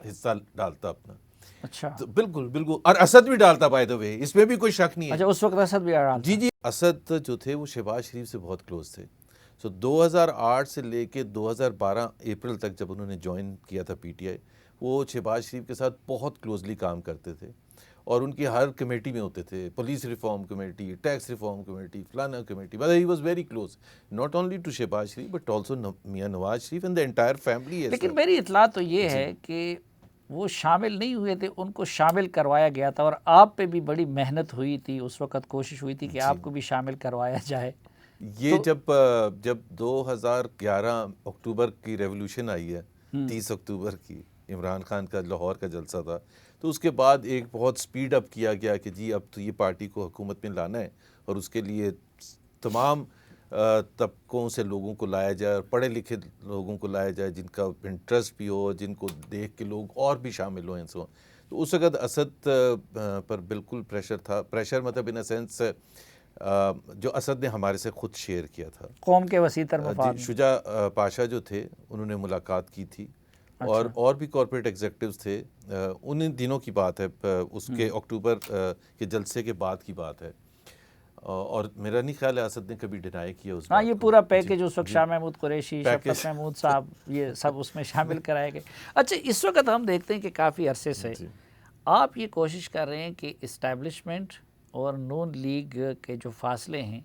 حصہ ڈالتا اپنا. اچھا تو بالکل بالکل, اور اسد بھی ڈالتا بائی دا وے, اس میں بھی کوئی شک نہیں ہے. اچھا اس وقت اسد بھی آ جی اسد جو تھے وہ شہباز شریف سے بہت کلوز تھے. 2008 سے لے کے 2012 اپریل تک جب انہوں نے جوائن کیا تھا پی ٹی آئی, وہ شہباز شریف کے ساتھ بہت کلوزلی کام کرتے تھے اور ان کی ہر کمیٹی میں ہوتے تھے, police reform committee, tax reform committee, فلانا committee. But he was very close not only to Shahbaz Sharif but also Mian Nawaz Sharif and the entire family. لیکن میری اطلاع تو یہ ہے کہ وہ شامل نہیں ہوئے تھے, ان کو شامل کروایا گیا تھا, اور آپ پہ بھی بڑی محنت ہوئی تھی اس وقت, کوشش ہوئی تھی کہ آپ کو بھی شامل کروایا جائے. یہ جب 2011 اکتوبر کی ریولوشن آئی ہے, 30 اکتوبر کی, عمران خان کا لاہور کا جلسہ تھا, تو اس کے بعد ایک بہت سپیڈ اپ کیا گیا کہ جی اب تو یہ پارٹی کو حکومت میں لانا ہے, اور اس کے لیے تمام طبقوں سے لوگوں کو لایا جائے, اور پڑھے لکھے لوگوں کو لایا جائے جن کا انٹرسٹ بھی ہو, جن کو دیکھ کے لوگ اور بھی شامل ہوں. تو اس وقت اسد پر بالکل پریشر تھا, پریشر مطلب ان اے سینس جو اسد نے ہمارے سے خود شیئر کیا تھا. قوم کے وسیع تر مفاد. شجاع پاشا جو تھے انہوں نے ملاقات کی تھی, اور بھی کارپوریٹ ایگزیکٹوز تھے. ان دنوں کی بات ہے, اس کے اکتوبر کے جلسے کے بعد کی بات ہے, اور میرا نہیں خیال ہے اسد نے کبھی ڈینائی کیا اس. ہاں یہ پورا پیکج اس وقت شاہ محمود قریشی, شفقت محمود صاحب, یہ سب اس میں شامل کرائے گئے. اچھا اس وقت ہم دیکھتے ہیں کہ کافی عرصے سے آپ یہ کوشش کر رہے ہیں کہ اسٹیبلشمنٹ اور نون لیگ کے جو فاصلے ہیں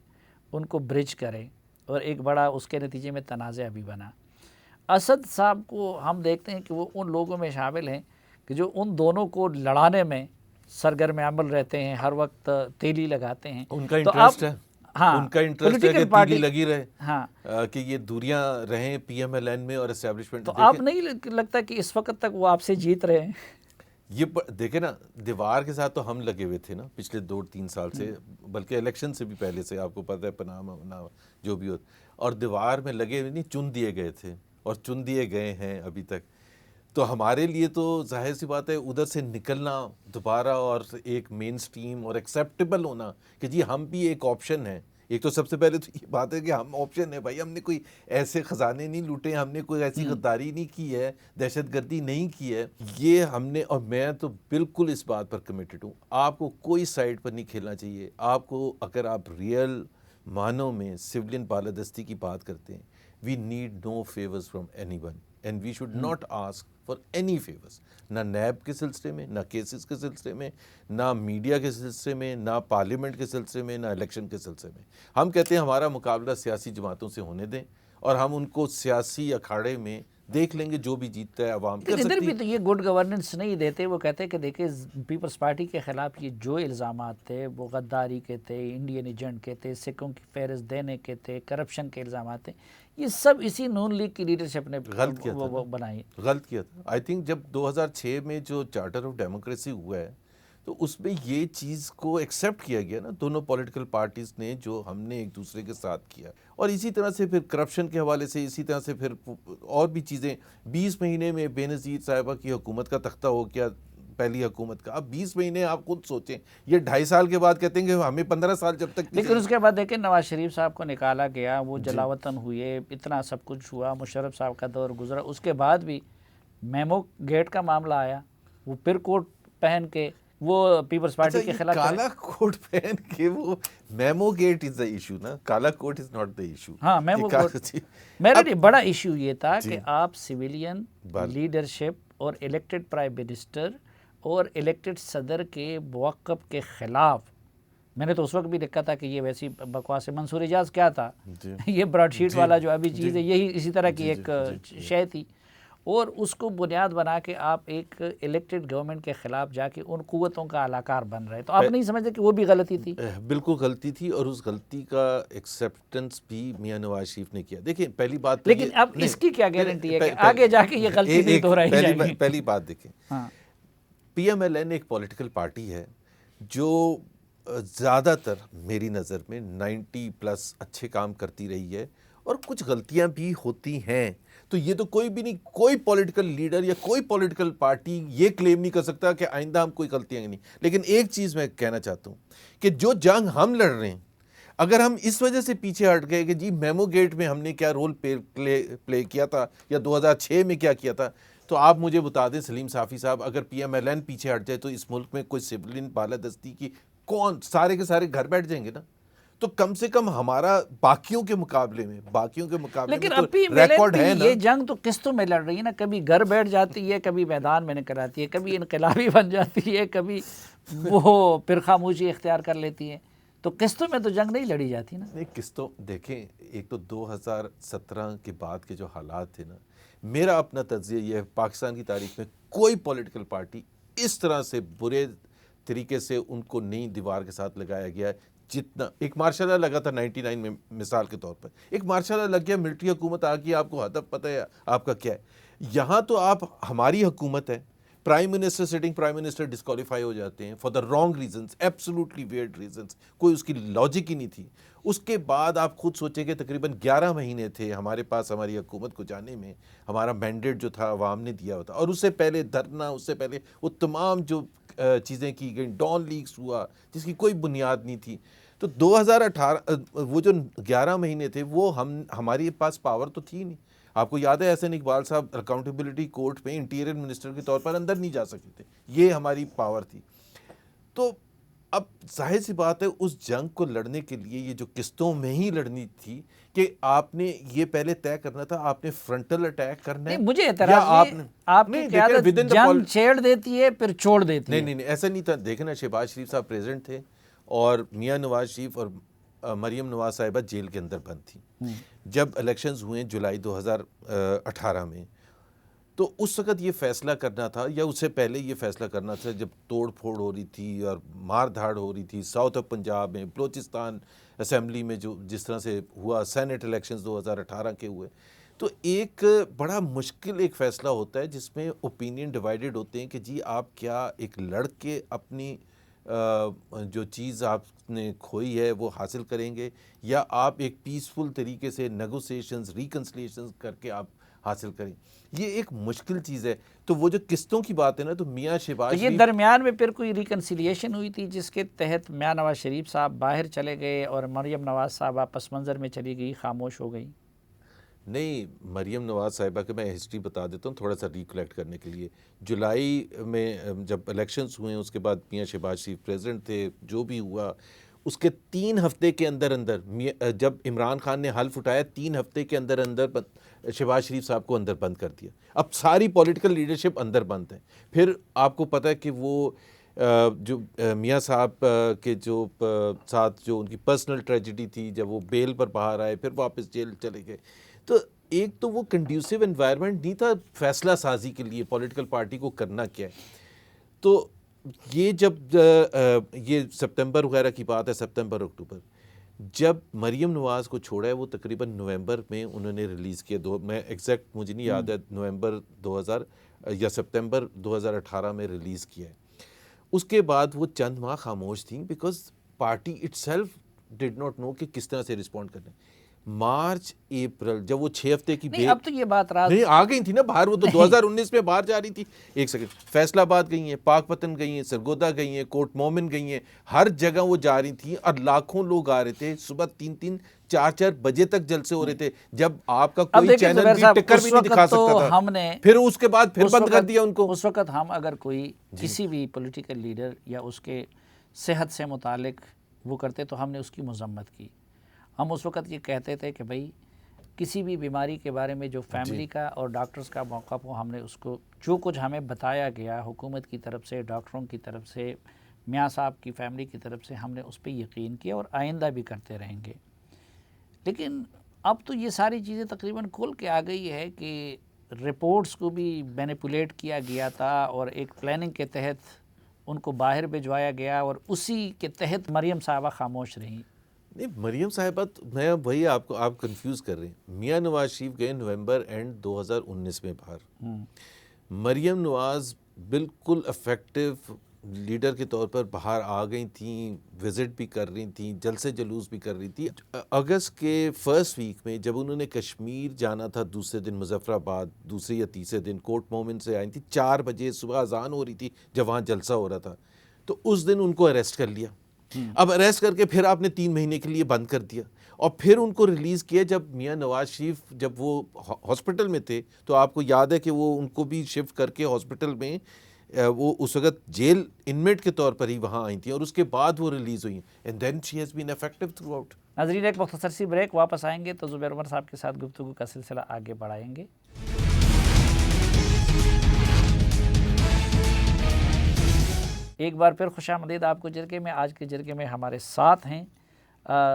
ان کو برج کریں, اور ایک بڑا اس کے نتیجے میں تنازع بھی بنا. اسد صاحب کو ہم دیکھتے ہیں کہ وہ ان لوگوں میں شامل ہیں کہ جو ان دونوں کو لڑانے میں سرگرم عمل رہتے ہیں, ہر وقت تیلی لگاتے ہیں. ان کا انٹرسٹ ہے, ہاں ان کا انٹرسٹ ہے کہ تیلی لگی رہے, ہاں کہ یہ دوریاں رہیں پی ایم ایل این میں اور اسٹیبلشمنٹ. تو آپ نہیں لگتا کہ اس وقت تک وہ آپ سے جیت رہے ہیں؟ یہ دیکھیں نا, دیوار کے ساتھ تو ہم لگے ہوئے تھے نا پچھلے 2-3 سال سے, بلکہ الیکشن سے بھی پہلے سے, آپ کو پتہ ہے پناہ جو بھی ہو, اور دیوار میں لگے ہوئے نہیں, چن دیے گئے تھے اور چن دیے گئے ہیں ابھی تک. تو ہمارے لیے تو ظاہر سی بات ہے ادھر سے نکلنا دوبارہ اور ایک مین سٹریم اور ایکسیپٹیبل ہونا کہ جی ہم بھی ایک آپشن ہیں. ایک تو سب سے پہلے تو یہ بات ہے کہ ہم آپشن ہے بھائی, ہم نے کوئی ایسے خزانے نہیں لوٹے, ہم نے کوئی ایسی غداری نہیں کی ہے, دہشت گردی نہیں کی ہے, یہ ہم نے. اور میں تو بالکل اس بات پر کمیٹڈ ہوں, آپ کو کوئی سائڈ پر نہیں کھیلنا چاہیے. آپ کو اگر آپ ریئل معنوں میں سولین بالادستی کی بات کرتے ہیں, we need no favours from anyone and we should not ask for any favours, نہ نیب کے سلسلے میں, نہ کیسز کے سلسلے میں, نہ میڈیا کے سلسلے میں, نہ پارلیمنٹ کے سلسلے میں, نہ الیکشن کے سلسلے میں. ہم کہتے ہیں ہمارا مقابلہ سیاسی جماعتوں سے ہونے دیں, اور ہم ان کو سیاسی اکھاڑے میں دیکھ لیں گے, جو بھی جیتتا ہے عوام کر سکتی. ادھر بھی تو یہ گڈ گورننس نہیں دیتے, وہ کہتے ہیں کہ دیکھیں پیپلز پارٹی کے خلاف یہ جو الزامات تھے وہ غداری کے تھے, انڈین ایجنٹ کے تھے, سکھوں کی فہرست دینے کے تھے, کرپشن کے الزامات تھے, یہ سب اسی نون لیگ کی لیڈرشپ نے بنائی. غلط کیا تھا. آئی تھنک جب 2006 میں جو چارٹر آف ڈیموکریسی ہوا ہے تو اس میں یہ چیز کو ایکسیپٹ کیا گیا نا, دونوں پولیٹیکل پارٹیز نے, جو ہم نے ایک دوسرے کے ساتھ کیا. اور اسی طرح سے پھر کرپشن کے حوالے سے, اسی طرح سے پھر اور بھی چیزیں. 20 مہینے میں بے نظیر صاحبہ کی حکومت کا تختہ ہو گیا, پہلی حکومت کا. اب 20 مہینے آپ خود سوچیں, یہ 2.5 سال کے بعد کہتے ہیں کہ ہمیں 15 سال جب تک. لیکن اس کے بعد دیکھیں نواز شریف صاحب کو نکالا گیا, وہ جلاوطن ہوئے, اتنا سب کچھ ہوا, مشرف صاحب کا دور گزرا, اس کے بعد بھی میمو گیٹ کا معاملہ آیا, وہ پھر کوٹ پہن کے وہ پیپلز پارٹی کے خلاف. کالا کوٹ پہن کے وہ memo gate is the issue نا, کالا coat is not the issue. ہاں میمو کوٹ میرا لیے بڑا ایشو یہ تھا کہ آپ سویلین لیڈرشپ اور الیکٹڈ پرائم منسٹر اور الیکٹڈ صدر کے موقف کے خلاف. میں نے تو اس وقت بھی لکھا تھا کہ یہ ویسی بکواس ہے. منصور اعجاز کیا تھا, یہ براڈ شیٹ والا جو ابھی چیز ہے, یہی اسی طرح کی ایک شے تھی, اور اس کو بنیاد بنا کے آپ ایک الیکٹڈ گورنمنٹ کے خلاف جا کے ان قوتوں کا علاقار بن رہے. تو آپ نہیں سمجھتے کہ وہ بھی غلطی تھی؟ بالکل غلطی تھی, اور اس غلطی کا ایکسیپٹنس بھی میاں نواز شریف نے کیا. دیکھیں پہلی بات, لیکن اب اس کی کیا گارنٹی ہے کہ آگے جا کے یہ غلطی نہیں دہرائی جائے گی؟ پہلی بات دیکھیں, پی ایم ایل این ایک پولیٹیکل پارٹی ہے جو زیادہ تر میری نظر میں 90+ اچھے کام کرتی رہی ہے, اور کچھ غلطیاں بھی ہوتی ہیں. تو یہ تو کوئی بھی نہیں, کوئی پولیٹیکل لیڈر یا کوئی پولیٹیکل پارٹی یہ کلیم نہیں کر سکتا کہ آئندہ ہم کوئی غلطیاں نہیں. لیکن ایک چیز میں کہنا چاہتا ہوں کہ جو جنگ ہم لڑ رہے ہیں, اگر ہم اس وجہ سے پیچھے ہٹ گئے کہ جی میمو گیٹ میں ہم نے کیا رول پلے کیا تھا یا 2006 میں کیا تھا, تو آپ مجھے بتا دیں سلیم صافی صاحب، اگر پی ایم ایل این پیچھے ہٹ جائے تو اس ملک میں کوئی سویلین بالادستی کی کون، سارے کے سارے گھر بیٹھ جائیں گے نا. تو کم سے کم ہمارا باقیوں کے مقابلے میں لیکن تو ابھی ریکارڈ ہے نا. یہ جنگ تو قسطوں میں لڑ رہی ہے نا، کبھی گھر بیٹھ جاتی ہے، کبھی میدان میں نکل آتی ہے، کبھی انقلابی بن جاتی ہے، کبھی وہ پھر خاموشی اختیار کر لیتی ہے. تو قسطوں میں تو جنگ نہیں لڑی جاتی نا. نہیں قسطوں، دیکھیں ایک تو 2017 کے بعد کے جو حالات تھے نا، میرا اپنا تجزیہ یہ ہے پاکستان کی تاریخ میں کوئی پولیٹیکل پارٹی اس طرح سے برے طریقے سے ان کو نئی دیوار کے ساتھ لگایا گیا ہے جتنا ایک مارشل لا لگا تھا 99 میں. مثال کے طور پر ایک مارشل لا لگ گیا، ملٹری حکومت آ گئی، آپ کو ہدف پتہ ہے آپ کا کیا ہے. یہاں تو آپ ہماری حکومت ہے، prime minister sitting prime minister disqualify ہو جاتے ہیں for the wrong reasons, absolutely weird reasons, کوئی اس کی لاجک ہی نہیں تھی. اس کے بعد آپ خود سوچیں کہ تقریباً 11 مہینے تھے ہمارے پاس ہماری حکومت کو جانے میں. ہمارا مینڈیٹ جو تھا عوام نے دیا ہوتا، اور اس سے پہلے دھرنا، اس سے پہلے وہ تمام جو چیزیں کی گئیں، ڈان لیکس ہوا جس کی کوئی بنیاد نہیں تھی. تو 2018 وہ جو 11 مہینے تھے وہ ہماری پاس پاور تو تھی نہیں. آپ کو یاد ہے احسن اقبال صاحب اکاؤنٹیبلٹی کورٹ پہ انٹیریئر منسٹر کے طور پر اندر نہیں جا سکتے تھے، یہ ہماری پاور تھی. تو اب ظاہر سی بات ہے اس جنگ کو لڑنے کے لیے یہ جو قسطوں میں ہی لڑنی تھی کہ آپ نے یہ پہلے طے کرنا تھا آپ نے فرنٹل اٹیک کرنا ہے. نہیں، مجھے اعتراض ہے آپ کی قیادت جنگ چھیڑ دیتی ہے پھر چھوڑ دیتی ہے. نہیں ایسا نہیں تھا. دیکھنا شہباز شریف صاحب پریزیڈنٹ تھے اور میاں نواز شریف اور مریم نواز صاحبہ جیل کے اندر بند تھی جب الیکشنز ہوئے جولائی 2018 میں. تو اس وقت یہ فیصلہ کرنا تھا یا اس سے پہلے یہ فیصلہ کرنا تھا جب توڑ پھوڑ ہو رہی تھی اور مار دھاڑ ہو رہی تھی ساؤتھ آف پنجاب میں، بلوچستان اسمبلی میں جو جس طرح سے ہوا، سینٹ الیکشنز 2018 کے ہوئے. تو ایک بڑا مشکل ایک فیصلہ ہوتا ہے جس میں اوپینین ڈیوائیڈڈ ہوتے ہیں کہ جی آپ کیا ایک لڑ کے اپنی جو چیز آپ نے کھوئی ہے وہ حاصل کریں گے، یا آپ ایک پیسفل طریقے سے نیگوسیشنز ریکنسلیشنز کر کے آپ حاصل کریں. یہ ایک مشکل چیز ہے. تو وہ جو قسطوں کی بات ہے نا، تو میاں شہباز تو یہ درمیان میں پھر کوئی ریکنسیلیشن ہوئی تھی جس کے تحت میاں نواز شریف صاحب باہر چلے گئے اور مریم نواز صاحبہ پس منظر میں چلی گئی، خاموش ہو گئی؟ نہیں، مریم نواز صاحبہ کے میں ہسٹری بتا دیتا ہوں تھوڑا سا ریکلیکٹ کرنے کے لیے. جولائی میں جب الیکشنز ہوئے اس کے بعد میاں شہباز شریف پریزیڈنٹ تھے، جو بھی ہوا اس کے 3 ہفتے کے اندر جب عمران خان نے حلف اٹھایا 3 ہفتے کے اندر شہباز شریف صاحب کو اندر بند کر دیا. اب ساری پولیٹیکل لیڈرشپ اندر بند ہے. پھر آپ کو پتہ ہے کہ وہ جو میاں صاحب کے جو ساتھ جو ان کی پرسنل ٹریجڈی تھی، جب وہ بیل پر باہر آئے پھر واپس جیل چلے گئے. تو ایک تو وہ کنڈیوسیو انوائرمنٹ نہیں تھا فیصلہ سازی کے لیے پولیٹیکل پارٹی کو کرنا کیا ہے. تو یہ جب یہ سپتمبر وغیرہ کی بات ہے، سپتمبر اکتوبر، جب مریم نواز کو چھوڑا ہے وہ تقریباً نومبر میں انہوں نے ریلیز کیا. میں ایگزیکٹ مجھے نہیں یاد ہے، نومبر 2000 یا سپتمبر 2018 میں ریلیز کیا ہے. اس کے بعد وہ چند ماہ خاموش تھیں because party itself did not know کہ کس طرح سے رسپونڈ کرنا ہے. مارچ اپریل جب وہ 6 ہفتے کی اب تو یہ بات نہیں آ گئی تھی نا باہر، وہ تو 2019 میں باہر جا رہی تھی. ایک سیکنڈ، فیصل آباد گئی ہیں، پاک پتن گئی ہیں، سرگودا گئی ہیں، کوٹ مومن گئی ہیں، ہر جگہ وہ جا رہی تھیں اور لاکھوں لوگ آ رہے تھے. صبح 3 4 بجے تک جلسے ہو رہے تھے جب آپ کا کوئی چینل بھی ٹکر بھی نہیں دکھا سکتا تھا. ہم نے پھر اس کے بعد پھر بند کر دیا ان کو. اس وقت ہم اگر کوئی کسی بھی پولیٹیکل لیڈر یا اس کے صحت سے متعلق وہ کرتے تو ہم نے اس کی مذمت کی. ہم اس وقت یہ کہتے تھے کہ بھائی کسی بھی بیماری کے بارے میں جو فیملی کا اور ڈاکٹرز کا موقف ہو، ہم نے اس کو جو کچھ ہمیں بتایا گیا حکومت کی طرف سے، ڈاکٹروں کی طرف سے، میاں صاحب کی فیملی کی طرف سے، ہم نے اس پہ یقین کیا اور آئندہ بھی کرتے رہیں گے. لیکن اب تو یہ ساری چیزیں تقریباً کھل کے آ گئی ہے کہ رپورٹس کو بھی مینیپولیٹ کیا گیا تھا اور ایک پلاننگ کے تحت ان کو باہر بھجوایا گیا اور اسی کے تحت مریم صاحبہ خاموش رہیں. نہیں، مریم صاحبہ میں وہی آپ کنفیوز کر رہے ہیں. میاں نواز شریف گئے نومبر اینڈ 2019 میں باہر. مریم نواز بالکل افیکٹو لیڈر کے طور پر باہر آ گئی تھیں، وزٹ بھی کر رہی تھیں، جلسے جلوس بھی کر رہی تھیں. اگست کے فرسٹ ویک میں جب انہوں نے کشمیر جانا تھا دوسرے دن مظفر آباد، دوسرے یا تیسرے دن کوٹ مومن سے آئی تھیں. 4 بجے صبح اذان ہو رہی تھی جب وہاں جلسہ ہو رہا تھا. تو اس دن ان کو اریسٹ کر لیا. اب اریسٹ کر کے پھر آپ نے 3 مہینے کے لیے بند کر دیا اور پھر ان کو ریلیز کیا جب میاں نواز شریف جب وہ ہاسپٹل میں تھے تو آپ کو یاد ہے کہ وہ ان کو بھی شفٹ کر کے ہاسپٹل میں وہ اس وقت جیل انمیٹ کے طور پر ہی وہاں آئی تھیں اور اس کے بعد وہ ریلیز ہوئی and then she has been effective throughout. ناظرین ایک مختصر سی بریک, واپس آئیں گے تو زبیر عمر صاحب کے ساتھ گفتگو کا سلسلہ آگے بڑھائیں گے. ایک بار پھر خوش آمدید آپ کو جرگے میں. آج کے جرگے میں ہمارے ساتھ ہیں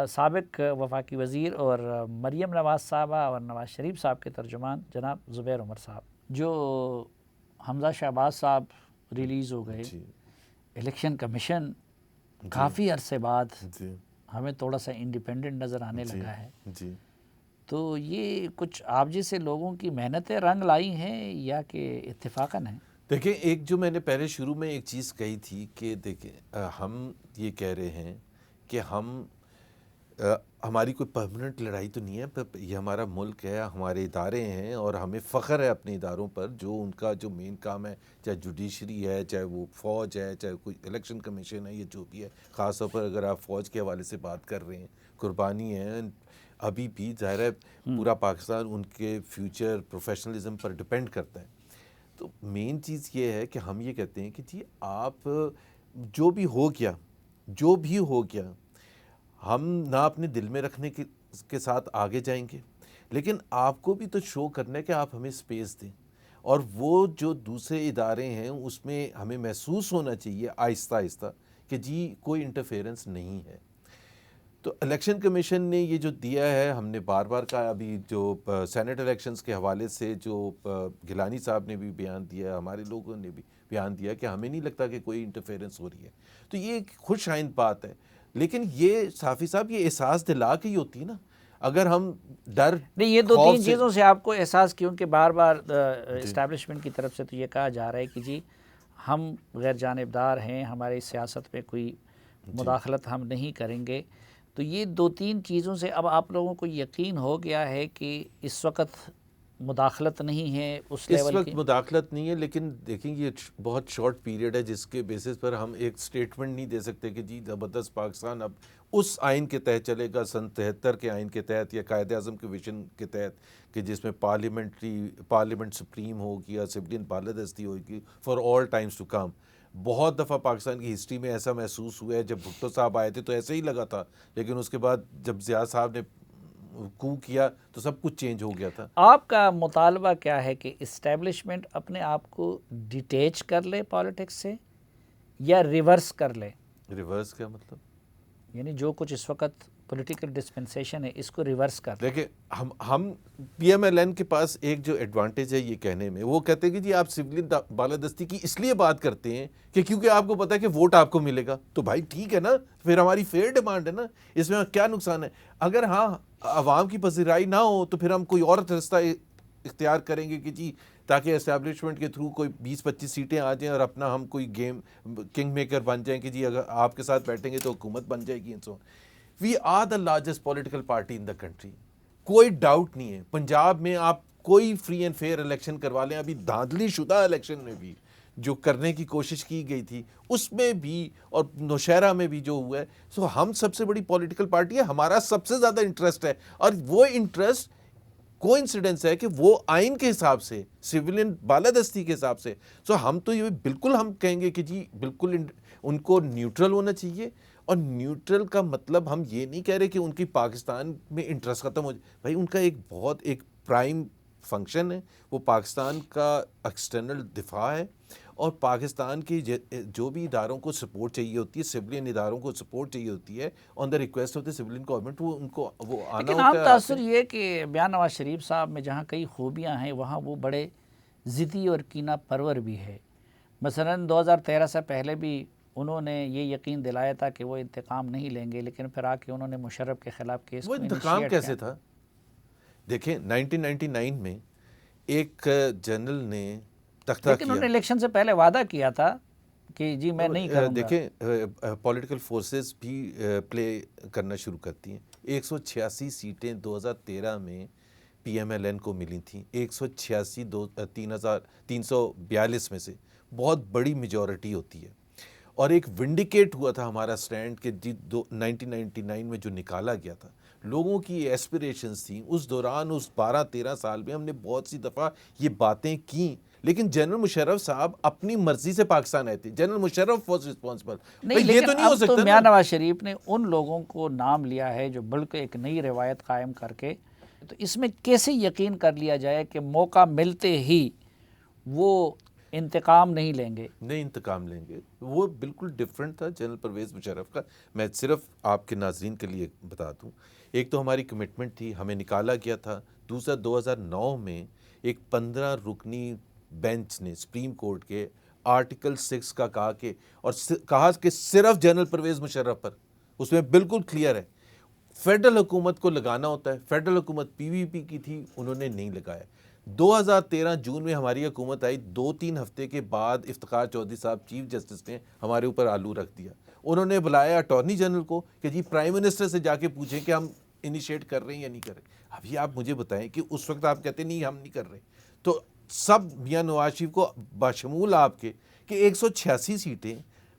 سابق وفاقی وزیر اور مریم نواز صاحبہ اور نواز شریف صاحب کے ترجمان جناب زبیر عمر صاحب. جو حمزہ شہباز صاحب ریلیز ہو گئے, الیکشن کمیشن کافی عرصے بعد ہمیں تھوڑا سا انڈیپینڈنٹ نظر آنے لگا ہے, تو یہ کچھ آپ جیسے لوگوں کی محنتیں رنگ لائی ہیں یا کہ اتفاقاً ہیں؟ دیکھیں, ایک جو میں نے پہلے شروع میں ایک چیز کہی تھی کہ دیکھیں ہم یہ کہہ رہے ہیں کہ ہماری کوئی پرماننٹ لڑائی تو نہیں ہے, یہ ہمارا ملک ہے, ہمارے ادارے ہیں اور ہمیں فخر ہے اپنے اداروں پر, جو ان کا جو مین کام ہے, چاہے جوڈیشری ہے, چاہے وہ فوج ہے, چاہے کوئی الیکشن کمیشن ہے, یہ جو بھی ہے. خاص طور پر اگر آپ فوج کے حوالے سے بات کر رہے ہیں, قربانی ہے ابھی بھی, ظاہر ہے پورا پاکستان ان کے فیوچر پروفیشنلزم پر ڈپینڈ کرتا ہے. تو مین چیز یہ ہے کہ ہم یہ کہتے ہیں کہ جی آپ جو بھی ہو گیا ہم نہ اپنے دل میں رکھنے کے ساتھ آگے جائیں گے, لیکن آپ کو بھی تو شو کرنا ہے کہ آپ ہمیں سپیس دیں, اور وہ جو دوسرے ادارے ہیں اس میں ہمیں محسوس ہونا چاہیے آہستہ آہستہ کہ جی کوئی انٹرفیرنس نہیں ہے. تو الیکشن کمیشن نے یہ جو دیا ہے, ہم نے بار بار کہا, ابھی جو سینٹ الیکشنز کے حوالے سے جو گیلانی صاحب نے بھی بیان دیا, ہمارے لوگوں نے بھی بیان دیا کہ ہمیں نہیں لگتا کہ کوئی انٹرفیرنس ہو رہی ہے. تو یہ ایک خوش آئند بات ہے, لیکن یہ صافی صاحب یہ احساس دلا کے ہی ہوتی ہے نا. اگر ہم ڈر نہیں, یہ 2-3 چیزوں سے آپ کو احساس, کیونکہ بار بار اسٹیبلشمنٹ کی طرف سے تو یہ کہا جا رہا ہے کہ جی ہم غیر جانبدار ہیں, ہماری سیاست میں کوئی مداخلت ہم نہیں کریں گے. تو یہ 2-3 چیزوں سے اب آپ لوگوں کو یقین ہو گیا ہے کہ اس وقت مداخلت نہیں ہے اس لیول کی؟ اس وقت مداخلت نہیں ہے, لیکن دیکھیں یہ بہت شارٹ پیریڈ ہے جس کے بیسس پر ہم ایک سٹیٹمنٹ نہیں دے سکتے کہ جی زبردست پاکستان اب اس آئین کے تحت چلے گا, سن 73 کے آئین کے تحت یا قائد اعظم کے ویژن کے تحت, کہ جس میں پارلیمنٹ سپریم ہوگی یا سویلین بالادستی ہوگی for all times to come. بہت دفعہ پاکستان کی ہسٹری میں ایسا محسوس ہوا ہے, جب بھٹو صاحب آئے تھے تو ایسے ہی لگا تھا, لیکن اس کے بعد جب ضیاء صاحب نے کو کیا تو سب کچھ چینج ہو گیا تھا. آپ کا مطالبہ کیا ہے کہ اسٹیبلشمنٹ اپنے آپ کو ڈیٹیچ کر لے پالیٹکس سے یا ریورس کر لے؟ ریورس کیا مطلب؟ یعنی جو کچھ اس وقت پولیٹیکل ڈسپنسیشن ہے اس کو ریورس کر. دیکھیں ہم پی ایم ایل این کے پاس ایک جو ایڈوانٹیج ہے یہ کہنے میں, وہ کہتے ہیں کہ جی آپ سویلین بالادستی کی اس لیے بات کرتے ہیں کہ کیونکہ آپ کو پتہ ہے کہ ووٹ آپ کو ملے گا. تو بھائی ٹھیک ہے نا, پھر ہماری فیئر ڈیمانڈ ہے نا, اس میں کیا نقصان ہے؟ اگر ہاں عوام کی پذیرائی نہ ہو تو پھر ہم کوئی اور رستہ اختیار کریں گے کہ جی تاکہ اسٹیبلشمنٹ کے تھرو کوئی 20-25 سیٹیں آ جائیں اور اپنا ہم کوئی گیم کنگ میکر بن جائیں کہ جی اگر آپ کے ساتھ بیٹھیں گے تو حکومت بن جائے گی. We are the largest political party in the country, کوئی ڈاؤٹ نہیں ہے. پنجاب میں آپ کوئی فری اینڈ فیئر الیکشن کروا لیں, ابھی دھاندلی شدہ الیکشن میں بھی جو کرنے کی کوشش کی گئی تھی اس میں بھی, اور نوشہرہ میں بھی جو ہوا ہے, سو ہم سب سے بڑی پولیٹیکل پارٹی ہے, ہمارا سب سے زیادہ انٹرسٹ ہے, اور وہ انٹرسٹ کو انسیڈنس ہے کہ وہ آئین کے حساب سے, سویلین بالادستی کے حساب سے. سو ہم تو یہ بالکل ہم کہیں گے کہ جی بالکل ان کو نیوٹرل ہونا چاہیے, اور نیوٹرل کا مطلب ہم یہ نہیں کہہ رہے کہ ان کی پاکستان میں انٹرسٹ ختم ہو جائے. بھائی ان کا ایک پرائم فنکشن ہے, وہ پاکستان کا ایکسٹرنل دفاع ہے, اور پاکستان کی جو بھی اداروں کو سپورٹ چاہیے ہوتی ہے, سویلین اداروں کو سپورٹ چاہیے ہوتی ہے on the request of the civilian government, وہ ان کو وہ آنا لیکن ہوتا عام ہے. تاثر یہ کہ بیان نواز شریف صاحب میں جہاں کئی خوبیاں ہیں وہاں وہ بڑے ضدی اور کینہ پرور بھی ہے. مثلاً 2013 سے پہلے بھی انہوں نے یہ یقین دلایا تھا کہ وہ انتقام نہیں لیں گے, لیکن پھر آ کے انہوں نے مشرف کے خلاف کیس وہ انتقام کیسے تھا؟ دیکھیں 1999 میں ایک جنرل نے تختہ لیکن انہوں نے الیکشن سے پہلے وعدہ کیا تھا کہ جی میں نہیں کروں گا. دیکھیں پولیٹیکل فورسز بھی پلے کرنا شروع کرتی ہیں. 186 سیٹیں 2013 میں پی ایم ایل این کو ملی تھیں, 186 342 میں سے بہت بڑی میجورٹی ہوتی ہے, اور ایک ونڈیکیٹ ہوا تھا ہمارا سٹینڈ کہ 1999 میں جو نکالا گیا تھا، لوگوں کی ایسپریشنز تھیں اس دوران، اس 12-13 سال میں ہم نے بہت سی دفعہ یہ باتیں کیں، لیکن جنرل مشرف صاحب اپنی مرضی سے پاکستان آئے تھے. General Musharraf was responsible. نہیں، یہ لیکن تو نہیں ہو اب تو سکتا میاں نا. نواز شریف نے ان لوگوں کو نام لیا ہے جو بلکہ ایک نئی روایت قائم کر کے، تو اس میں کیسے یقین کر لیا جائے کہ موقع ملتے ہی وہ انتقام نہیں لیں گے؟ نہیں انتقام لیں گے، وہ بالکل ڈیفرنٹ تھا جنرل پرویز مشرف کا. میں صرف آپ کے ناظرین کے لیے بتا دوں، ایک تو ہماری کمٹمنٹ تھی، ہمیں نکالا گیا تھا. دوسرا 2009 میں ایک 15 رکنی بینچ نے سپریم کورٹ کے آرٹیکل 6 کا کہا کہ صرف جنرل پرویز مشرف پر، اس میں بالکل کلیئر ہے فیڈرل حکومت کو لگانا ہوتا ہے. فیڈرل حکومت پی وی پی کی تھی، انہوں نے نہیں لگایا. 2013 جون میں ہماری حکومت آئی، 2-3 ہفتے کے بعد افتخار چودھری صاحب چیف جسٹس نے ہمارے اوپر آلو رکھ دیا. انہوں نے بلایا اٹارنی جنرل کو کہ جی پرائم منسٹر سے جا کے پوچھیں کہ ہم انیشیٹ کر رہے ہیں یا نہیں کر رہے. ابھی آپ مجھے بتائیں کہ اس وقت آپ کہتے نہیں ہم نہیں کر رہے، تو سب میاں نواز شریف کو بشمول آپ کے کہ 186 سیٹیں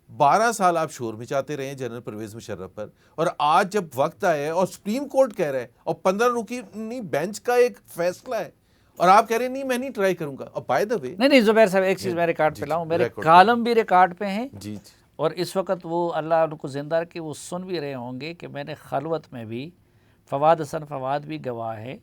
12 سال آپ شور میں چاہتے رہے ہیں جنرل پرویز مشرف پر، اور آج جب وقت آیا ہے اور سپریم کورٹ کہہ رہا ہے اور 15 رکنی بینچ کا ایک فیصلہ ہے اور آپ کہہ رہے ہیں نہیں میں نہیں ٹرائی کروں گا. اور بائی دا وے نہیں زبیر صاحب ایک چیز میں ریکارڈ پہ لاؤں، میرے کالم بھی ریکارڈ پہ ہیں جی اور اس وقت وہ اللہ ان کو زندہ رکھے وہ سن بھی رہے ہوں گے کہ میں نے خلوت میں بھی، فواد حسن فواد بھی گواہ ہے،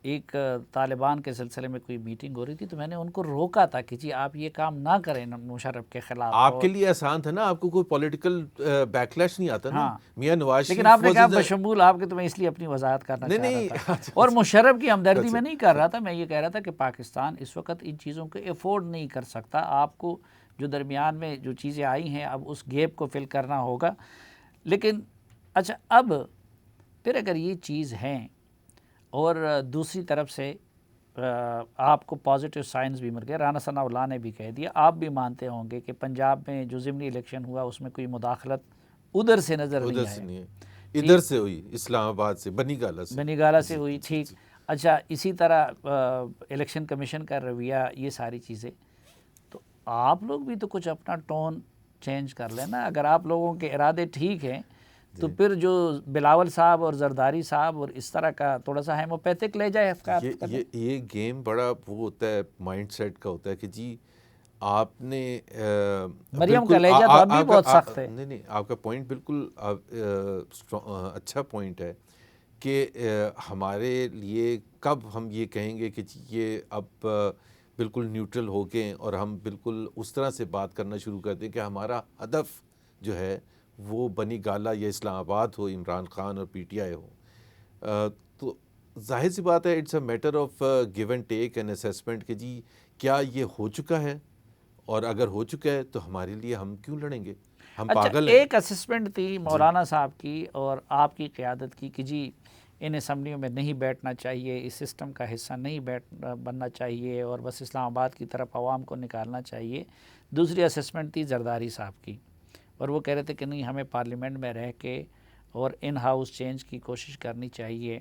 ایک طالبان کے سلسلے میں کوئی میٹنگ ہو رہی تھی تو میں نے ان کو روکا تھا کہ جی آپ یہ کام نہ کریں مشرف کے خلاف. آپ کے لیے آسان تھا نا، آپ کو کوئی پولیٹیکل بیکلیش نہیں آتا نا. میاں نواز شریف لیکن آپ نے کہا بشمول آپ کے، تو میں اس لیے اپنی وضاحت کرنا چاہ رہا تھا اور مشرف کی ہمدردی میں نہیں کر رہا تھا. میں یہ کہہ رہا تھا کہ پاکستان اس وقت ان چیزوں کو افورڈ نہیں کر سکتا. آپ کو جو درمیان میں جو چیزیں آئی ہیں اب اس گیپ کو فل کرنا ہوگا. لیکن اچھا اب پھر اگر یہ چیز ہے اور دوسری طرف سے آپ کو پازیٹیو سائنس بھی مل گئے، رانا ثناء اللہ نے بھی کہہ دیا، آپ بھی مانتے ہوں گے کہ پنجاب میں جو ضمنی الیکشن ہوا اس میں کوئی مداخلت ادھر سے نظر نہیں آئی، ادھر سے ہوئی، اسلام آباد سے، بنی گالہ سے ہوئی. ٹھیک. اچھا اسی طرح الیکشن کمیشن کا رویہ، یہ ساری چیزیں، تو آپ لوگ بھی تو کچھ اپنا ٹون چینج کر لینا. اگر آپ لوگوں کے ارادے ٹھیک ہیں تو پھر جو بلاول صاحب اور زرداری صاحب اور اس طرح کا تھوڑا سا ہیموپیتھک لے جائے افکار. یہ گیم بڑا وہ ہوتا ہے، مائنڈ سیٹ کا ہوتا ہے کہ جی آپ نے مریم کا لہجہ تو اب بھی بہت سخت ہے. نہیں آپ کا پوائنٹ بالکل اچھا پوائنٹ ہے کہ ہمارے لیے کب ہم یہ کہیں گے کہ یہ اب بالکل نیوٹرل ہو کے اور ہم بالکل اس طرح سے بات کرنا شروع کر دیں کہ ہمارا ہدف جو ہے وہ بنی گالہ یا اسلام آباد ہو، عمران خان اور پی ٹی آئی ہو. تو ظاہر سی بات ہے it's a matter of give and take and assessment کہ جی کیا یہ ہو چکا ہے، اور اگر ہو چکا ہے تو ہمارے لیے ہم کیوں لڑیں گے، ہم پاگل ہیں. ایک اسسمنٹ تھی مولانا صاحب کی اور آپ کی قیادت کی کہ جی ان اسمبلیوں میں نہیں بیٹھنا چاہیے، اس سسٹم کا حصہ نہیں بننا چاہیے اور بس اسلام آباد کی طرف عوام کو نکالنا چاہیے. دوسری اسسمنٹ تھی زرداری صاحب کی اور وہ کہہ رہے تھے کہ نہیں ہمیں پارلیمنٹ میں رہ کے اور ان ہاؤس چینج کی کوشش کرنی چاہیے.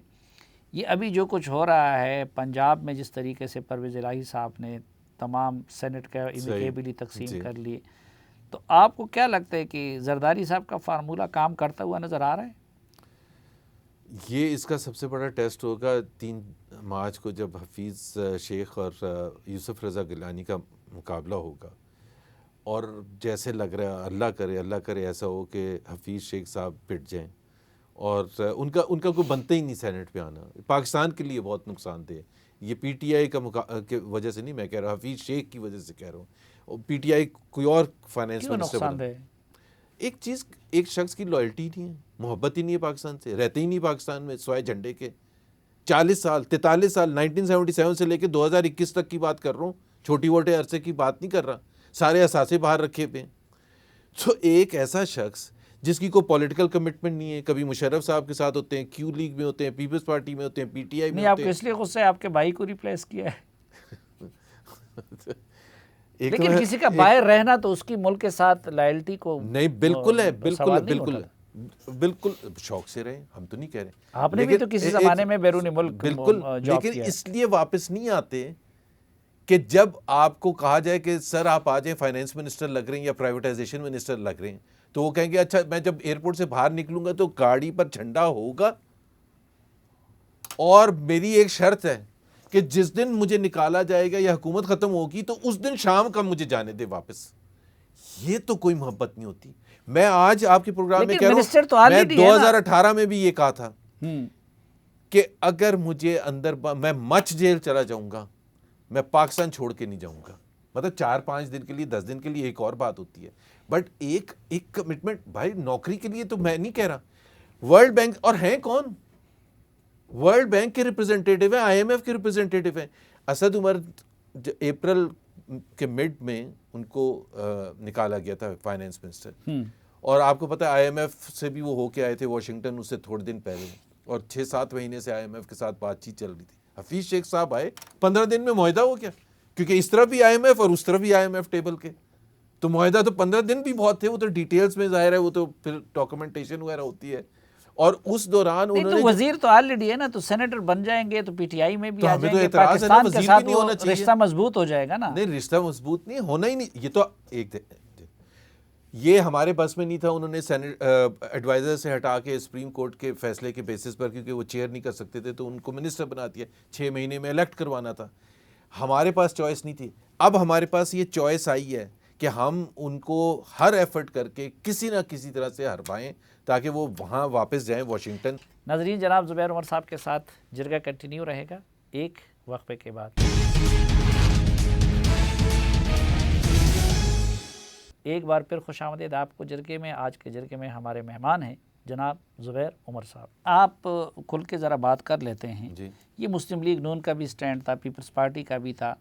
یہ ابھی جو کچھ ہو رہا ہے پنجاب میں، جس طریقے سے پرویز الہی صاحب نے تمام سینٹ کا امیکیبلی تقسیم کر لیے، تو آپ کو کیا لگتا ہے کہ زرداری صاحب کا فارمولہ کام کرتا ہوا نظر آ رہا ہے؟ یہ اس کا سب سے بڑا ٹیسٹ ہوگا 3 مارچ کو جب حفیظ شیخ اور یوسف رضا گیلانی کا مقابلہ ہوگا. اور جیسے لگ رہا ہے اللہ کرے ایسا ہو کہ حفیظ شیخ صاحب پٹ جائیں اور ان کا کوئی بنتا ہی نہیں سینٹ پہ آنا. پاکستان کے لیے بہت نقصان دہ. یہ پی ٹی آئی کی وجہ سے نہیں میں کہہ رہا، حفیظ شیخ کی وجہ سے کہہ رہا ہوں. پی ٹی آئی کوئی اور فائنینس منسٹر، ایک شخص کی لائلٹی نہیں ہے، محبت ہی نہیں ہے پاکستان سے، رہتے ہی نہیں پاکستان میں سوائے جھنڈے کے. 43 سال 1977 سے لے کے 2021 تک کی بات کر رہا ہوں، چھوٹی موٹے عرصے کی بات نہیں کر رہا. سارے اثاثے باہر رکھے پہ. تو ایک ایسا شخص جس کی کوئی پولیٹیکل کمٹمنٹ نہیں ہے، کبھی مشرف صاحب کے ساتھ ہوتے ہیں، کیو لیگ میں ہوتے ہیں، پیپلز پارٹی میں ہوتے ہیں، پی ٹی آئی میں ہوتے ہیں. آپ کو اس لیے غصہ ہے آپ کے بھائی کو ریپلیس کیا ہے؟ لیکن کسی کا باہر رہنا تو اس کی ملک کے ساتھ لائلٹی کو نہیں، بالکل ہے، بالکل شوق سے رہے، ہم تو نہیں کہہ رہے. آپ نے بھی تو کسی زمانے میں بیرون ملک بالکل، لیکن اس لیے واپس نہیں آتے کہ جب آپ کو کہا جائے کہ سر آپ آ جائیں فائنینس منسٹر لگ رہے ہیں یا پرائیویٹائزیشن منسٹر لگ رہے ہیں, تو وہ کہیں گے اچھا میں جب ایئرپورٹ سے باہر نکلوں گا تو گاڑی پر جھنڈا ہوگا, اور میری ایک شرط ہے کہ جس دن مجھے نکالا جائے گا یا حکومت ختم ہوگی تو اس دن شام کا مجھے جانے دے واپس. یہ تو کوئی محبت نہیں ہوتی. میں آج آپ کے پروگرام میں کہہ رہا ہوں, میں 2018 میں بھی یہ کہا تھا کہ اگر مجھے اندر میں مچ جیل چلا جاؤں گا, میں پاکستان چھوڑ کے نہیں جاؤں گا. مطلب 4-5 دن کے لیے 10 دن کے لیے ایک اور بات ہوتی ہے, بٹ ایک کمٹمنٹ بھائی نوکری کے لیے تو میں نہیں کہہ رہا. ورلڈ بینک اور ہیں کون, ورلڈ بینک کے ریپرزینٹیٹیو ہیں, آئی ایم ایف کے ریپرزینٹیٹیو ہیں. اسد عمر اپریل کے مڈ میں ان کو نکالا گیا تھا فائنینس منسٹر, اور آپ کو پتہ ہے آئی ایم ایف سے بھی وہ ہو کے آئے تھے واشنگٹن اس سے تھوڑے دن پہلے, اور 6-7 مہینے سے آئی ایم ایف کے ساتھ بات چیت چل رہی تھی. حفیظ شیخ صاحب آئے, 15 دن میں معاہدہ ہو گیا, کیونکہ اس طرف بھی آئی ایم ایف اور اس طرف بھی آئی ایم ایف ٹیبل کے, تو معاہدہ تو 15 دن بھی بہت تھے. وہ تو ڈیٹیلز میں ظاہر ہے, وہ تو پھر ڈاکومنٹیشن وغیرہ ہوتی ہے. اور اس دوران انہوں نے وزیر تو آلریڈی ہے نا, تو سینیٹر بن جائیں گے تو پی ٹی آئی میں بھی آ جائیں گے, پاکستان کے ساتھ وہ رشتہ مضبوط ہو جائے گا نا. نہیں, رشتہ مضبوط نہیں ہونا ہی نہیں. یہ تو ایک یہ ہمارے بس میں نہیں تھا, انہوں نے ایڈوائزر سے ہٹا کے سپریم کورٹ کے فیصلے کے بیسس پر, کیونکہ وہ چیئر نہیں کر سکتے تھے تو ان کو منسٹر بنا دیا. 6 مہینے میں الیکٹ کروانا تھا. ہمارے پاس چوائس نہیں تھی. اب ہمارے پاس یہ چوائس آئی ہے کہ ہم ان کو ہر ایفرٹ کر کے کسی نہ کسی طرح سے ہروائیں تاکہ وہ وہاں واپس جائیں واشنگٹن. ناظرین, جناب زبیر عمر صاحب کے ساتھ جرگہ کنٹینیو رہے گا ایک وقفے کے بعد. ایک بار پھر خوش آمدید آپ کو جرگے میں. آج کے جرگے میں ہمارے مہمان ہیں جناب زبیر عمر صاحب. آپ کھل کے ذرا بات کر لیتے ہیں. جی, یہ مسلم لیگ نون کا بھی سٹینڈ تھا, پیپلز پارٹی کا بھی تھا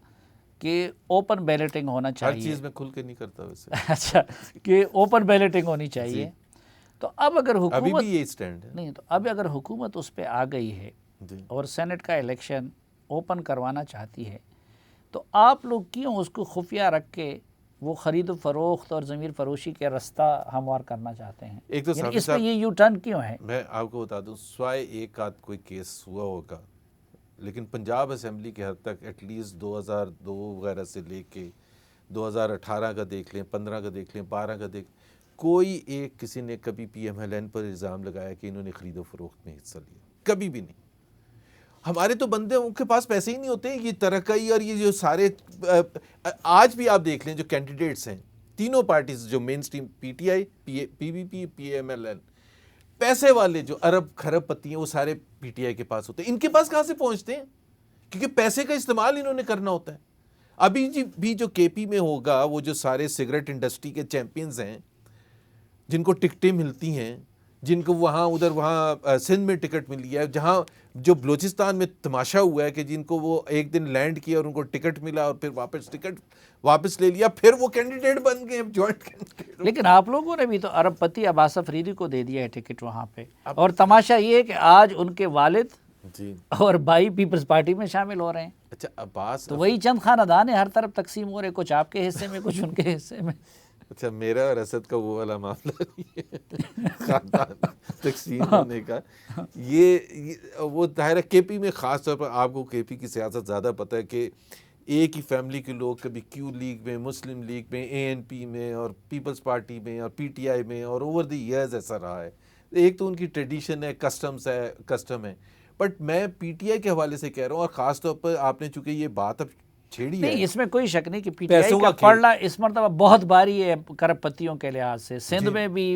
کہ اوپن بیلٹنگ ہونا چاہیے. ہر چیز میں کھل کے نہیں کرتا ویسے. اچھا, کہ اوپن بیلٹنگ ہونی چاہیے. تو اب اگر حکومت ابھی بھی یہ سٹینڈ ہے نہیں, تو اب اگر حکومت اس پہ آ گئی ہے اور سینٹ کا الیکشن اوپن کروانا چاہتی ہے, تو آپ لوگ کیوں اس کو خفیہ رکھ کے وہ خرید و فروخت اور ضمیر فروشی کے راستہ ہموار کرنا چاہتے ہیں؟ ایک تو یعنی اس میں یہ یو ٹرن کیوں ہے؟ میں آپ کو بتا دوں, سوائے ایک آدھ کوئی کیس ہوا ہوگا, لیکن پنجاب اسمبلی کے حد تک ایٹ لیسٹ 2002 وغیرہ سے لے کے 2018 کا دیکھ لیں, 15 کا دیکھ لیں, 12 کا دیکھ, کوئی ایک کسی نے کبھی پی ایم ایل این پر الزام لگایا کہ انہوں نے خرید و فروخت میں حصہ لیا؟ کبھی بھی نہیں. ہمارے تو بندے ان کے پاس پیسے ہی نہیں ہوتے. یہ ترقی اور یہ جو سارے آج بھی آپ دیکھ لیں جو کینڈیڈیٹس ہیں تینوں پارٹیز جو mainstream, P T I, P V P, P M L N, پیسے والے جو ارب کھرب پتی ہیں وہ سارے پی ٹی آئی کے پاس ہوتے ہیں. ان کے پاس کہاں سے پہنچتے ہیں؟ کیونکہ پیسے کا استعمال انہوں نے کرنا ہوتا ہے. ابھی بھی جو کے پی میں ہوگا, وہ جو سارے سگریٹ انڈسٹری کے چیمپئنز ہیں جن کو ٹکٹیں ملتی ہیں, جن کو وہاں سندھ میں ٹکٹ ملی ہے, جہاں جو بلوچستان میں تماشا ہوا ہے کہ جن کو وہ ایک دن لینڈ کیا اور ان کو ٹکٹ ملا اور پھر ٹکٹ واپس لے لیا, پھر وہ کینڈیڈیٹ بن گئے جوائنٹ کینڈیڈیٹ. لیکن آپ لوگوں نے بھی تو ارب پتی عباس افریدی کو دے دیا ہے ٹکٹ وہاں پہ, اور تماشا یہ ہے کہ آج ان کے والد جی اور بھائی پیپلز پارٹی میں شامل ہو رہے ہیں. اچھا, عباس تو وہی چند خاندان ہیں ہر طرف تقسیم ہو رہے, کچھ آپ کے حصے میں کچھ ان کے حصے میں. اچھا, میرا اور اسد کا وہ والا معاملہ نہیں ہے خاندان تقسیم ہونے کا. یہ وہ ظاہر ہے کے پی میں خاص طور پر آپ کو کے پی کی سیاست زیادہ پتہ ہے کہ ایک ہی فیملی کے لوگ کبھی کیو لیگ میں, مسلم لیگ میں, اے این پی میں اور پیپلز پارٹی میں اور پی ٹی آئی میں, اور اوور دی ایئرز ایسا رہا ہے. ایک تو ان کی ٹریڈیشن ہے, کسٹم ہے. بٹ میں پی ٹی آئی کے حوالے سے کہہ رہا ہوں, اور خاص طور پر آپ نے چونکہ یہ بات اب چھیڑی ہے, نہیں اس میں کوئی شک نہیں کہ پی ٹی آئی کا پڑھنا اس مرتبہ بہت بھاری ہے کرب پتیوں کے لحاظ سے, سندھ میں بھی,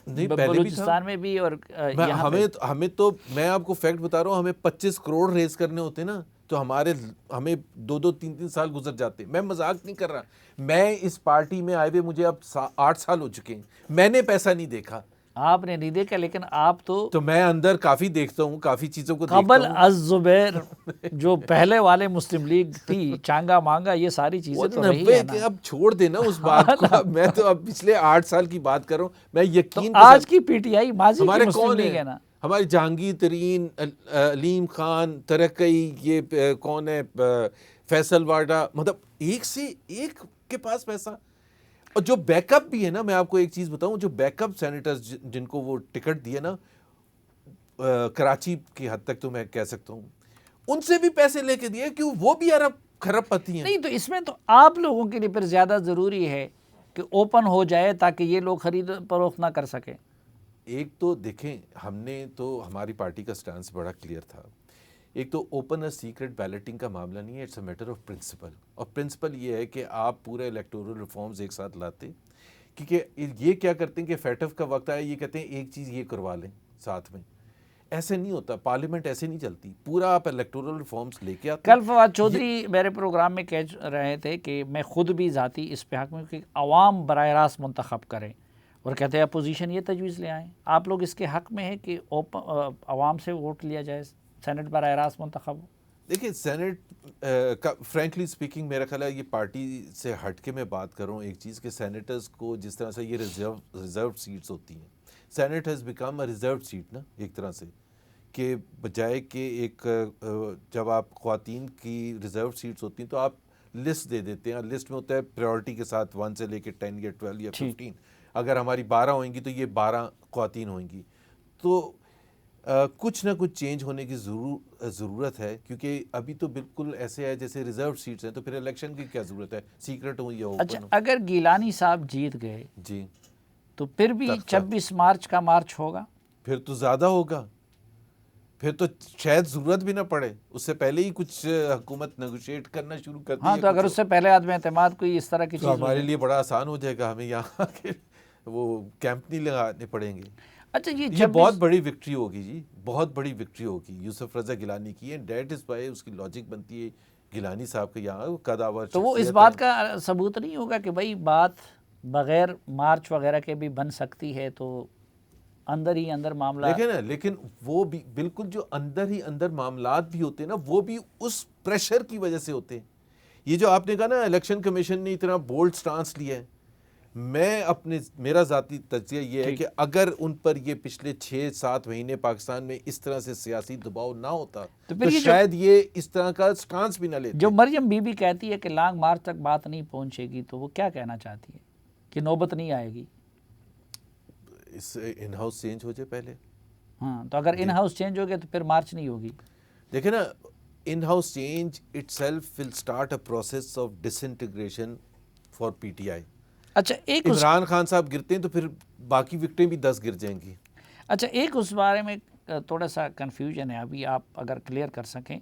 بلوچستان میں بھی, اور ہمیں تو میں آپ کو فیکٹ بتا رہا ہوں, ہمیں 25 کروڑ ریز کرنے ہوتے نا تو ہمیں 2-3 سال گزر جاتے. میں مذاق نہیں کر رہا. میں اس پارٹی میں آئے ہوئے مجھے اب 8 سال ہو چکے ہیں, میں نے پیسہ نہیں دیکھا. آپ نے نہیں دیکھا, لیکن آپ تو میں اندر کافی دیکھتا ہوں, کافی چیزوں کو دیکھتا ہوں. قبل از زبیر جو پہلے والے مسلم لیگ تھی, چانگا مانگا, یہ ساری چیزیں تو رہی ہے نا. اب چھوڑ دینا اس بات کو. میں تو اب پچھلے 8 سال کی بات کر رہا ہوں. میں یقین آج کی پی ٹی آئی ماضی کی مسلم لیگ ہے نا. ہمارے جہانگیر ترین, علیم خان, ترقی, یہ کون ہے, فیصل واڈا, مطلب ایک سے ایک کے پاس پیسہ. اور جو بیک اپ بھی ہے نا, میں آپ کو ایک چیز بتاؤں, جو بیک اپ سینیٹرز جن کو وہ ٹکٹ دیے نا, کراچی کی حد تک تو میں کہہ سکتا ہوں ان سے بھی پیسے لے کے دیے, کیوں وہ بھی عرب کھرب پتی ہیں. نہیں تو اس میں تو آپ لوگوں کے لیے پھر زیادہ ضروری ہے کہ اوپن ہو جائے تاکہ یہ لوگ خرید فروخت نہ کر سکیں. ایک تو دیکھیں ہم نے تو ہماری پارٹی کا سٹانس بڑا کلیئر تھا. ایک تو اوپن اور سیکرٹ بیلٹنگ کا معاملہ نہیں ہے, it's a matter of principle. اور پرنسپل یہ ہے کہ آپ پورے الیکٹورل ریفارمز ایک ساتھ لاتے, کیونکہ یہ کیا کرتے ہیں کہ فیٹف کا وقت آیا, یہ کہتے ہیں ایک چیز یہ کروا لیں ساتھ میں. ایسے نہیں ہوتا, پارلیمنٹ ایسے نہیں چلتی. پورا آپ الیکٹورل ریفارمز لے کے آتے. کل فواد چودھری میرے پروگرام میں کہہ رہے تھے کہ میں خود بھی ذاتی اس پہ حق میں کہ عوام براہ راست منتخب کریں, اور کہتے ہیں اپوزیشن یہ تجویز لے آئیں. آپ لوگ اس کے حق میں ہے کہ عوام سے ووٹ لیا جائے, سینٹ براہ راست منتخب ہو؟ دیکھیں سینٹ کا فرینکلی اسپیکنگ میرا خیال ہے یہ پارٹی سے ہٹ کے میں بات کروں ایک چیز کہ سینیٹرز کو جس طرح سے یہ ریزرو سیٹس ہوتی ہیں, Senate has become a reserve seat نا ایک طرح سے, کہ بجائے کہ ایک جب آپ خواتین کی ریزرو سیٹس ہوتی ہیں تو آپ لسٹ دے دیتے ہیں, لسٹ میں ہوتا ہے پریورٹی کے ساتھ 1 سے لے کے 10 یا 12 یا 15. اگر ہماری 12 ہوئیں گی تو یہ 12 خواتین ہوئیں گی. تو کچھ نہ کچھ چینج ہونے کی ضرورت ہے, کیونکہ ابھی تو بالکل ایسے ہے جیسے ریزرو سیٹس ہیں, تو پھر الیکشن کی کیا ضرورت ہے, سیکرٹ ہو یا اوپن اچھا ہو. اگر گیلانی صاحب جیت گئے جی تو پھر بھی 26 مارچ کا مارچ ہوگا؟ پھر تو زیادہ ہوگا, پھر تو شاید ضرورت بھی نہ پڑے, اس سے پہلے ہی کچھ حکومت نیگوشیٹ کرنا شروع کر دی. ہاں تو اگر اس سے پہلے عدم اعتماد کوئی اس طرح کی تو چیز ہمارے لیے بڑا آسان ہو جائے گا, ہمیں یہاں کے وہ کیمپ نہیں لگانے پڑیں گے. اچھا یہ بہت بڑی وکٹری ہوگی جی, بہت بڑی وکٹری ہوگی یوسف رضا گیلانی کی. ڈیٹ از بائی اس کی لاجک بنتی ہے گیلانی صاحب کے یہاں قداور. تو وہ اس بات کا ثبوت نہیں ہوگا کہ بھائی بات بغیر مارچ وغیرہ کے بھی بن سکتی ہے, تو اندر ہی اندر معاملہ دیکھیں نا, لیکن وہ بھی بالکل جو اندر ہی اندر معاملات بھی ہوتے ہیں نا, وہ بھی اس پریشر کی وجہ سے ہوتے ہیں. یہ جو آپ نے کہا نا الیکشن کمیشن نے اتنا بولڈ سٹانس لیا ہے, میرا ذاتی تجزیہ یہ ہے کہ اگر ان پر یہ پچھلے 6-7 مہینے پاکستان میں اس طرح سے سیاسی دباؤ نہ ہوتا تو شاید یہ اس طرح کا سٹانس بھی نہ لیتے. جو مریم بی بی کہتی ہے کہ لانگ مارچ تک بات نہیں پہنچے گی, تو وہ کیا کہنا چاہتی ہے کہ نوبت نہیں آئے گی؟ اس ان ہاؤس چینج ہو جائے پہلے. ہاں تو اگر ان ہاؤس چینج ہو گیا تو پھر مارچ نہیں ہوگی. دیکھیں نا, in house change itself will start a process of disintegration for P T I. اچھا ایک عمران خان صاحب گرتے ہیں تو پھر باقی وکٹیں بھی 10 گر جائیں گی. اچھا ایک اس بارے میں تھوڑا سا کنفیوژن ہے, ابھی آپ اگر کلیئر کر سکیں.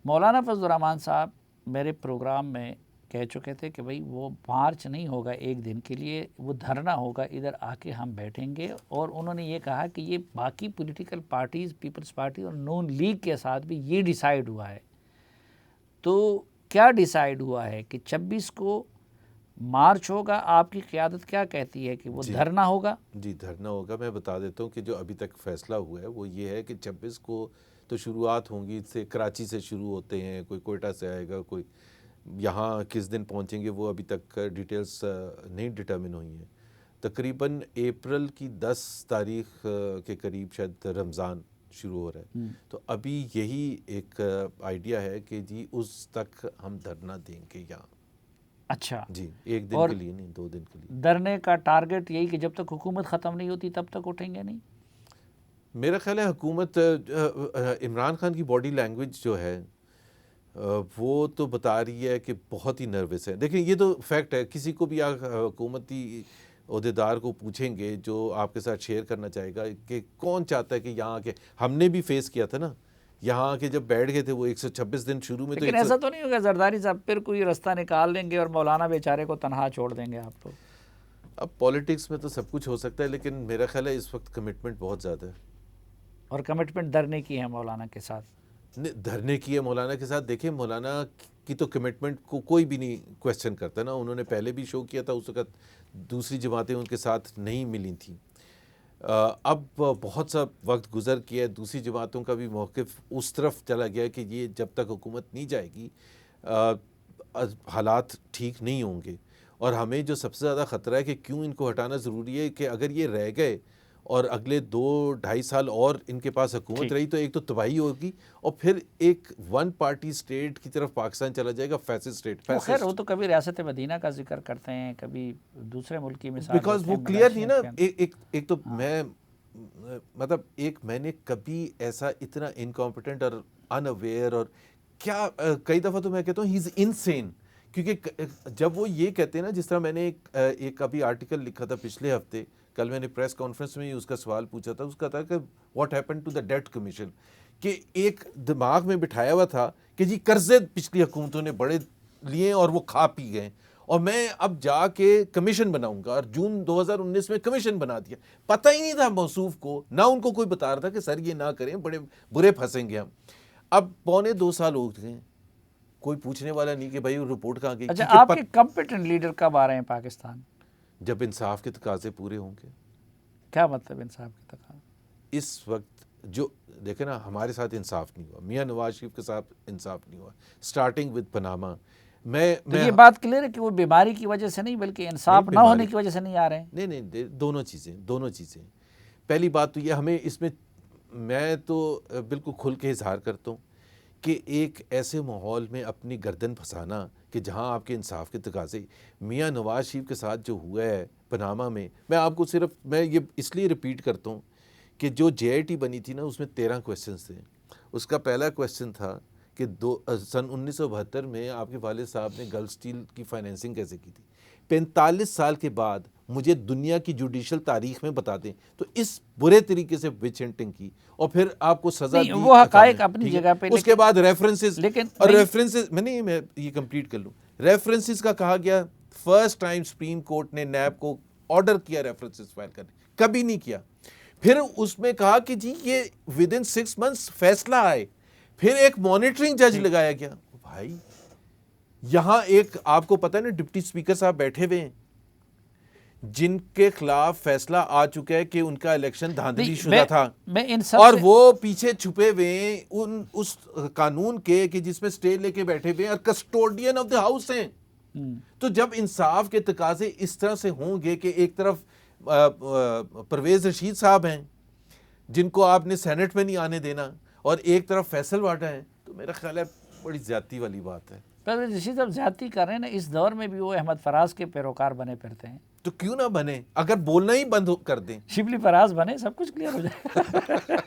مولانا فضل الرحمان صاحب میرے پروگرام میں کہہ چکے تھے کہ بھائی وہ مارچ نہیں ہوگا ایک دن کے لیے, وہ دھرنا ہوگا, ادھر آ کے ہم بیٹھیں گے. اور انہوں نے یہ کہا کہ یہ باقی پولیٹیکل پارٹیز, پیپلز پارٹی اور نون لیگ کے ساتھ بھی یہ ڈیسائیڈ ہوا ہے. تو کیا ڈیسائیڈ ہوا ہے کہ 26 کو مارچ ہوگا؟ آپ کی قیادت کیا کہتی ہے کہ وہ دھرنا ہوگا؟ جی دھرنا ہوگا. میں بتا دیتا ہوں کہ جو ابھی تک فیصلہ ہوا ہے وہ یہ ہے کہ 26 کو تو شروعات ہوں گی, سے کراچی سے شروع ہوتے ہیں, کوئی کوئٹہ سے آئے گا, کوئی یہاں کس دن پہنچیں گے وہ ابھی تک ڈیٹیلز نہیں ڈٹرمن ہوئی ہیں. تقریباً اپریل کی 10 تاریخ کے قریب شاید رمضان شروع ہو رہا ہے. تو ابھی یہی ایک آئیڈیا ہے کہ جی اس تک ہم دھرنا دیں گے یہاں. اچھا جی, ایک دن کے لیے نہیں, 2 دن کے لیے. دھرنے کا ٹارگٹ یہی کہ جب تک حکومت ختم نہیں ہوتی تب تک اٹھیں گے نہیں؟ میرا خیال ہے حکومت, عمران خان کی باڈی لینگویج جو ہے وہ تو بتا رہی ہے کہ بہت ہی نروس ہے. دیکھیں یہ تو فیکٹ ہے, کسی کو بھی حکومتی عہدیدار کو پوچھیں گے جو آپ کے ساتھ شیئر کرنا چاہے گا کہ کون چاہتا ہے کہ یہاں کے, ہم نے بھی فیس کیا تھا نا یہاں کے, جب بیٹھ گئے تھے وہ 126 دن شروع میں. لیکن ایسا تو نہیں ہوگا زرداری صاحب پھر کوئی رستہ نکال لیں گے اور مولانا بیچارے کو تنہا چھوڑ دیں گے آپ کو؟ اب پالیٹکس میں تو سب کچھ ہو سکتا ہے, لیکن میرا خیال ہے اس وقت کمٹمنٹ بہت زیادہ ہے. اور کمٹمنٹ دھرنے کی ہے مولانا کے ساتھ؟ دھرنے کی ہے مولانا کے ساتھ. دیکھیں مولانا کی تو کمٹمنٹ کو کوئی بھی نہیں کویسچن کرتا نا. انہوں نے پہلے بھی شو کیا تھا, اس وقت دوسری جماعتیں ان کے ساتھ نہیں ملی تھیں. اب بہت سا وقت گزر کیا ہے, دوسری جماعتوں کا بھی موقف اس طرف چلا گیا کہ یہ جب تک حکومت نہیں جائے گی حالات ٹھیک نہیں ہوں گے. اور ہمیں جو سب سے زیادہ خطرہ ہے کہ کیوں ان کو ہٹانا ضروری ہے کہ اگر یہ رہ گئے اور اگلے 2-2.5 سال اور ان کے پاس حکومت رہی تو ایک تو تباہی ہوگی, اور پھر ایک 1 پارٹی اسٹیٹ کی طرف پاکستان چلا جائے گا, فیسسٹ اسٹیٹ. خیر وہ تو کبھی ریاست مدینہ کا ذکر کرتے ہیں, کبھی دوسرے ملک کی مثال, بیکاز وہ کلیئر نہیں نا. ایک تو میں مطلب میں نے کبھی ایسا اتنا انکمپیٹنٹ اور ان اویئر اور کیا کئی دفعہ تو میں کہتا ہوں ہی از انسین، کیونکہ جب وہ یہ کہتے ہیں نا، جس طرح میں نے ایک ابھی آرٹیکل لکھا تھا پچھلے ہفتے، کل میں نے پریس کانفرنس میں ہی اس کا سوال پوچھا تھا، اس کا تھا کہ what happen to the date commission, کہ ایک دماغ میں بٹھایا ہوا تھا کہ جی قرضے پچھلی حکومتوں نے بڑے لیے اور وہ کھا پی گئے، اور میں اب جا کے کمیشن بناؤں گا، اور جون 2019 میں کمیشن بنا دیا. پتہ ہی نہیں تھا موصوف کو، نہ ان کو کوئی بتا رہا تھا کہ سر یہ نہ کریں، بڑے برے پھنسیں گے ہم. اب 2.25 سال ہو گئے، کوئی پوچھنے والا نہیں کہ بھائی رپورٹ کہاں گئی. اچھا، آپ کے کمپیٹنٹ لیڈر کب آ رہے ہیں پاکستان؟ جب انصاف کے تقاضے پورے ہوں گے. کیا مطلب انصاف کے تقاضے؟ اس وقت جو دیکھیں نا، ہمارے ساتھ انصاف نہیں ہوا، میاں نواز شریف کے ساتھ انصاف نہیں ہوا، سٹارٹنگ ود پناما. میں یہ بات کلیئر ہے کہ وہ بیماری کی وجہ سے نہیں بلکہ انصاف نہ ہونے کی وجہ سے نہیں آ رہے ہیں. نہیں، دونوں چیزیں. پہلی بات تو یہ، ہمیں اس میں تو بالکل کھل کے اظہار کرتا ہوں کہ ایک ایسے ماحول میں اپنی گردن پھنسانا کہ جہاں آپ کے انصاف کے تقاضے، میاں نواز شریف کے ساتھ جو ہوا ہے پناما میں، میں آپ کو صرف میں یہ اس لیے ریپیٹ کرتا ہوں کہ جو JIT بنی تھی نا، اس میں 13 کویسچنز تھے. اس کا پہلا کویسچن تھا کہ سن 1972 میں آپ کے والد صاحب نے گلف اسٹیل کی فائنینسنگ کیسے کی تھی. 45 سال کے بعد مجھے دنیا کی جوڈیشل تاریخ میں بتا دیں تو اس برے طریقے سے وچ ہنٹنگ کی اور پھر آپ کو سزا دی. وہ حقائق اپنی جگہ پہ، اس کے بعد ریفرنسز، لیکن اور ریفرنسز میں یہ کمپلیٹ کر لوں. ریفرنسز کا کہا گیا، فرسٹ ٹائم سپریم کورٹ نے نیب کو آرڈر کیا ریفرنسز فائل کرنے، کبھی نہیں کیا. پھر اس میں کہا کہ جی یہ ود ان 6 months فیصلہ آئے. پھر ایک مانیٹرنگ جج لگایا گیا. بھائی یہاں ایک آپ کو پتہ ہے نا، ڈپٹی اسپیکر صاحب بیٹھے ہوئے ہیں جن کے خلاف فیصلہ آ چکا ہے کہ ان کا الیکشن دھاندلی شدہ تھا، اور وہ پیچھے چھپے ہوئے ہیں اس قانون کے کہ جس میں اسٹے لے کے بیٹھے ہوئے ہیں اور کسٹوڈین آف دا ہاؤس ہیں. تو جب انصاف کے تقاضے اس طرح سے ہوں گے کہ ایک طرف پرویز رشید صاحب ہیں جن کو آپ نے سینٹ میں نہیں آنے دینا، اور ایک طرف فیصل واٹا ہے، تو میرا خیال ہے بڑی زیادتی والی بات ہے. پرویز رشید صاحب زیادتی کر رہے ہیں نا، اس دور میں بھی وہ احمد فراز کے پیروکار بنے پھرتے ہیں. تو کیوں نہ بنے؟ اگر بولنا ہی بند کر دیں، شبلی فراز بنے، سب کچھ کلیئر ہو جائے.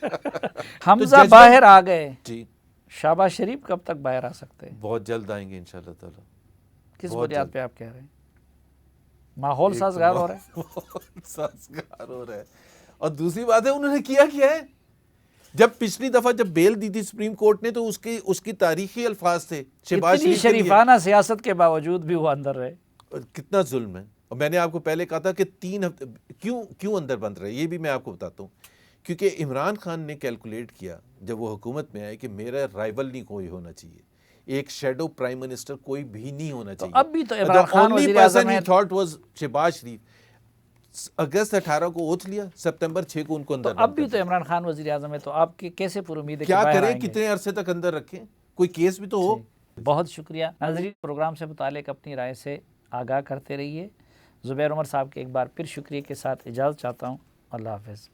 حمزہ باہر آ گئے، جی شہباز شریف کب تک باہر آ سکتے ہیں؟ بہت جلد آئیں گے انشاءاللہ تعالی. کس بنیاد پہ آپ کہہ رہے ہیں؟ ماحول سازگار ہو رہا ہے. ماحول سازگار ہو رہا ہے. اور دوسری بات ہے، انہوں نے کیا ہے. جب پچھلی دفعہ جب بیل دی تھی سپریم کورٹ نے، تو اس کی تاریخی الفاظ تھے شہباز اتنی شریف کے لیے. شریفانہ سیاست کے باوجود بھی وہ اندر رہے. کتنا ظلم ہے. اور میں نے آپ کو پہلے کہا تھا کہ 3 ہفتے کیوں اندر بند رہے، یہ بھی میں آپ کو بتاتا ہوں. کیونکہ عمران خان نے کیلکولیٹ کیا جب وہ حکومت میں آئے کہ میرا رائیول نہیں کوئی ہونا چاہیے، ایک شیڈو پرائم منسٹر کوئی بھی نہیں ہونا چاہیے. اب بھی تو عمران خان وزیر اعظم ہے. تھاٹ واز شہباز شریف. اگست 18 کو اوتھ لیا، سپتمبر 6 کو ان کو اندر. اب بھی تو عمران خان وزیر اعظم ہے، تو آپ کی کیسے پر امید ہے کہ کیا باہر کریں؟ آئیں گے؟ کتنے عرصے تک اندر رکھیں؟ کوئی کیس بھی تو ہو. بہت شکریہ ناظرین، پروگرام سے متعلق اپنی رائے سے آگاہ کرتے رہیے. زبیر عمر صاحب کے ایک بار پھر شکریہ کے ساتھ اجازت چاہتا ہوں. اللہ حافظ.